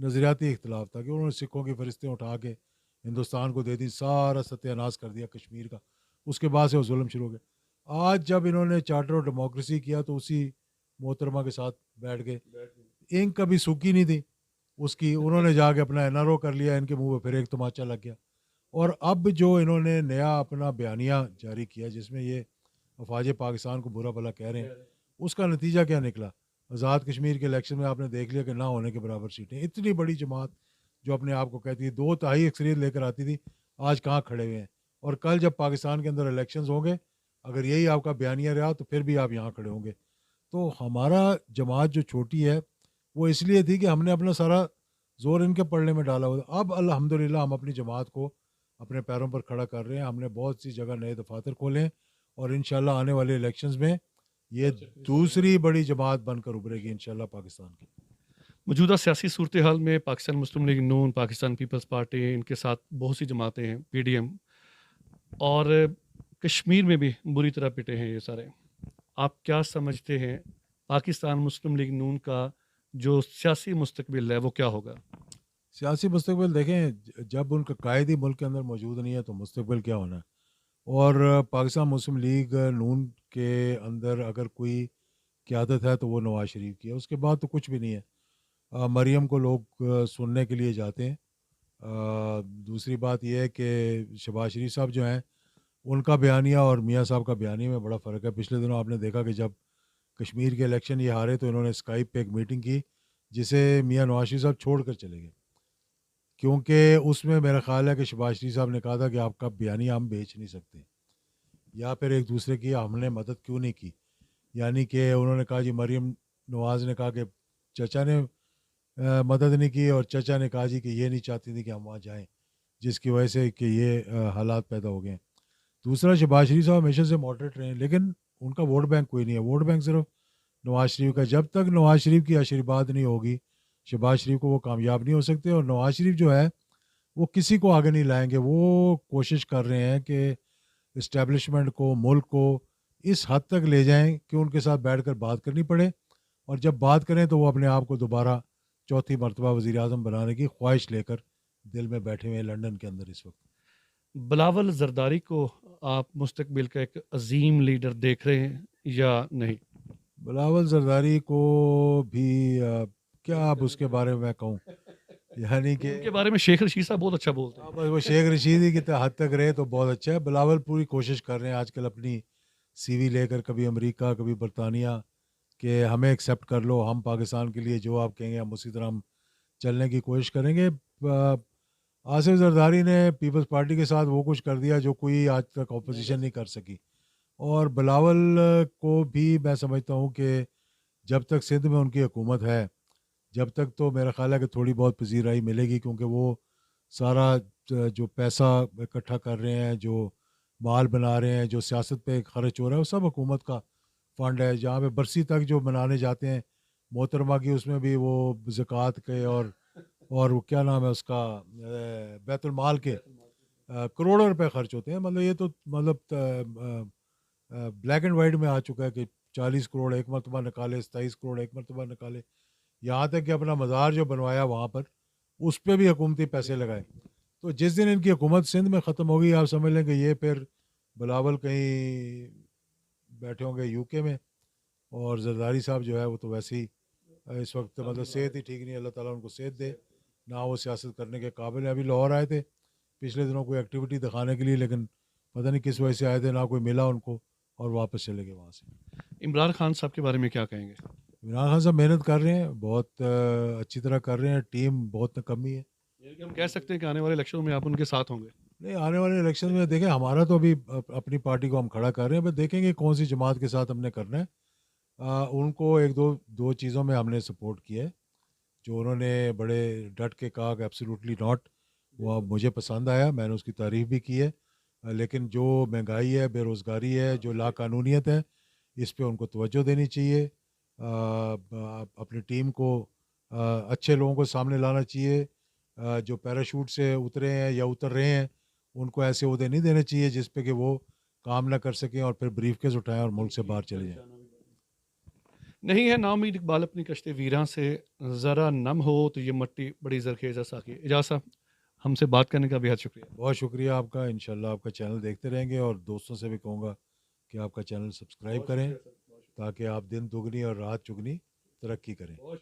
نظریاتی اختلاف تھا کہ انہوں نے سکھوں کی فہرستیں اٹھا کے ہندوستان کو دے دی، سارا ستیہ ناش کر دیا کشمیر کا، اس کے بعد سے وہ ظلم شروع ہو گیا۔ آج جب انہوں نے چارٹر آف ڈیموکریسی کیا تو اسی محترمہ کے ساتھ بیٹھ گئے، انک کبھی سوکھی نہیں تھی اس کی، انہوں نے جا کے اپنا این آر او کر لیا، ان کے منہ پہ پھر ایک تماچا لگ گیا۔ اور اب جو انہوں نے نیا اپنا بیانیہ جاری کیا جس میں یہ افواج پاکستان کو برا بھلا کہہ رہے ہیں، اس کا نتیجہ کیا نکلا؟ آزاد کشمیر کے الیکشن میں آپ نے دیکھ لیا کہ نہ ہونے کے برابر سیٹیں، اتنی بڑی جماعت جو اپنے آپ کو کہتی ہے 2/3 اکثریت لے کر آتی تھی، آج کہاں کھڑے ہوئے ہیں۔ اور کل جب پاکستان کے اندر الیکشنز ہوں گے، اگر یہی آپ کا بیانیہ رہا تو پھر بھی آپ یہاں کھڑے ہوں گے۔ تو ہمارا جماعت جو چھوٹی ہے وہ اس لیے تھی کہ ہم نے اپنا سارا زور ان کے پڑھنے میں ڈالا ہوا تھا۔ اب الحمدللہ ہم اپنی جماعت کو اپنے پیروں پر کھڑا کر رہے ہیں، ہم نے بہت سی جگہ نئے دفاتر کھولے ہیں اور انشاءاللہ آنے والے الیکشنز میں یہ دوسری بڑی جماعت بن کر ابھرے گی انشاءاللہ پاکستان کی۔ موجودہ سیاسی صورتحال میں پاکستان مسلم لیگ نون، پاکستان پیپلز پارٹی، ان کے ساتھ بہت سی جماعتیں ہیں، پی ڈی ایم، اور کشمیر میں بھی بری طرح پٹے ہیں یہ سارے۔ آپ کیا سمجھتے ہیں پاکستان مسلم لیگ نون کا جو سیاسی مستقبل ہے وہ کیا ہوگا؟ سیاسی مستقبل دیکھیں، جب ان کا قائد ہی ملک کے اندر موجود نہیں ہے تو مستقبل کیا ہونا ہے؟ اور پاکستان مسلم لیگ نون کے اندر اگر کوئی قیادت ہے تو وہ نواز شریف کی ہے، اس کے بعد تو کچھ بھی نہیں ہے۔ مریم کو لوگ سننے کے لیے جاتے ہیں۔ دوسری بات یہ ہے کہ شہباز شریف صاحب جو ہیں ان کا بیانیہ اور میاں صاحب کا بیانیہ میں بڑا فرق ہے۔ پچھلے دنوں آپ نے دیکھا کہ جب کشمیر کے الیکشن یہ ہارے تو انہوں نے اسکائپ پہ ایک میٹنگ کی جسے میاں نواز شریف صاحب چھوڑ کر چلے گئے، کیونکہ اس میں میرا خیال ہے کہ شہباز شریف صاحب نے کہا تھا کہ آپ کا بیانیہ ہم بیچ نہیں سکتے، یا پھر ایک دوسرے کی ہم نے مدد کیوں نہیں کی۔ یعنی کہ انہوں نے کہا جی، مریم نواز نے کہا کہ چچا نے مدد نہیں کی، اور چچا نے کہا جی کہ یہ نہیں چاہتی تھی کہ ہم وہاں جائیں، جس کی وجہ سے کہ یہ حالات پیدا ہو گئے ہیں۔ دوسرا، شہباز شریف صاحب ہمیشہ سے ماڈریٹ رہے ہیں لیکن ان کا ووٹ بینک کوئی نہیں ہے، ووٹ بینک صرف نواز شریف کا۔ جب تک نواز شریف کی آشیرواد نہیں ہوگی شہباز شریف کو وہ کامیاب نہیں ہو سکتے۔ اور نواز شریف جو ہے وہ کسی کو آگے نہیں لائیں گے، وہ کوشش کر رہے ہیں کہ اسٹیبلشمنٹ کو، ملک کو اس حد تک لے جائیں کہ ان کے ساتھ بیٹھ کر بات کرنی پڑے، اور جب بات کریں تو وہ اپنے آپ کو دوبارہ چوتھی مرتبہ وزیر اعظم بنانے کی خواہش لے کر دل میں بیٹھے ہوئے ہیں لندن کے اندر اس وقت۔ بلاول زرداری کو آپ مستقبل کا ایک عظیم لیڈر دیکھ رہے ہیں یا نہیں؟ بلاول زرداری کو بھی کیا اب اس کے بارے میں کہوں، یعنی کہ ان کے بارے میں شیخ رشید صاحب بہت اچھا بولتے ہیں۔ بس وہ شیخ رشید کی حد تک رہے تو بہت اچھا ہے۔ بلاول پوری کوشش کر رہے ہیں آج کل اپنی سی وی لے کر، کبھی امریکہ کبھی برطانیہ، کہ ہمیں ایکسیپٹ کر لو، ہم پاکستان کے لیے جو آپ کہیں گے ہم اسی طرح ہم چلنے کی کوشش کریں گے۔ آصف زرداری نے پیپلز پارٹی کے ساتھ وہ کچھ کر دیا جو کوئی آج تک اپوزیشن نہیں کر سکی، اور بلاول کو بھی میں سمجھتا ہوں کہ جب تک سندھ میں ان کی حکومت ہے، جب تک تو میرا خیال ہے کہ تھوڑی بہت پذیرائی ملے گی، کیونکہ وہ سارا جو پیسہ اکٹھا کر رہے ہیں، جو مال بنا رہے ہیں، جو سیاست پہ خرچ ہو رہا ہے، وہ سب حکومت کا فنڈ ہے۔ جہاں پہ برسی تک جو منانے جاتے ہیں محترمہ کی، اس میں بھی وہ زکوٰۃ کے اور وہ کیا نام ہے اس کا، بیت المال کے کروڑوں روپے خرچ ہوتے ہیں۔ مطلب یہ تو مطلب بلیک اینڈ وائٹ میں آ چکا ہے کہ 40 کروڑ ایک مرتبہ نکالے، 27 کروڑ ایک مرتبہ نکالے، یہاں تک کہ اپنا مزار جو بنوایا وہاں پر اس پہ بھی حکومتی پیسے لگائے۔ تو جس دن ان کی حکومت سندھ میں ختم ہوگی، آپ سمجھ لیں کہ یہ پھر بلاول کہیں بیٹھے ہوں گے یو کے میں، اور زرداری صاحب جو ہے وہ تو ویسے ہی اس وقت مطلب صحت ہی ٹھیک نہیں، اللہ تعالیٰ ان کو صحت دے، نہ وہ سیاست کرنے کے قابل ہیں۔ ابھی لاہور آئے تھے پچھلے دنوں کوئی ایکٹیویٹی دکھانے کے لیے، لیکن پتہ نہیں کس وجہ سے آئے تھے، نہ کوئی ملا ان کو، اور واپس چلے گئے وہاں سے۔ عمران خان صاحب کے بارے میں کیا کہیں گے؟ عمران خان صاحب محنت کر رہے ہیں، بہت اچھی طرح کر رہے ہیں، ٹیم بہت نکمی ہے۔ یعنی کہ ہم کہہ سکتے ہیں کہ آنے والے الیکشن میں آپ ان کے ساتھ ہوں گے؟ نہیں، آنے والے الیکشن میں دیکھیں، ہمارا تو ابھی اپنی پارٹی کو ہم کھڑا کر رہے ہیں، بس دیکھیں گے کون سی جماعت کے ساتھ ہم نے کرنا ہے۔ ان کو ایک دو چیزوں میں ہم نے سپورٹ کیا ہے، جو انہوں نے بڑے ڈٹ کے کہا کہ ایبسلیوٹلی ناٹ، وہ مجھے پسند آیا، میں نے اس کی تعریف بھی کی ہے۔ لیکن جو مہنگائی ہے، بے روزگاری ہے، جو لا قانونیت ہے، اس پہ ان کو توجہ دینی چاہیے۔ اپنی ٹیم کو اچھے لوگوں کو سامنے لانا چاہیے، جو پیراشوٹ سے اترے ہیں یا اتر رہے ہیں ان کو ایسے عہدے نہیں دینے چاہیے جس پہ کہ وہ کام نہ کر سکیں اور پھر بریف کیس اٹھائیں اور ملک سے باہر چلے جائیں۔ نہیں ہے ناامید اقبال اپنی کشت ویراں سے، ذرا نم ہو تو یہ مٹی بڑی زرخیز ہے ساقی۔ اعجاز صاحب، ہم سے بات کرنے کا بےحد شکریہ۔ بہت شکریہ آپ کا، انشاءاللہ آپ کا چینل دیکھتے رہیں گے، اور دوستوں سے بھی کہوں گا کہ آپ کا چینل سبسکرائب بہت کریں شکریہ سر، بہت شکریہ، تاکہ آپ دن دگنی اور رات چگنی ترقی کریں۔ بہت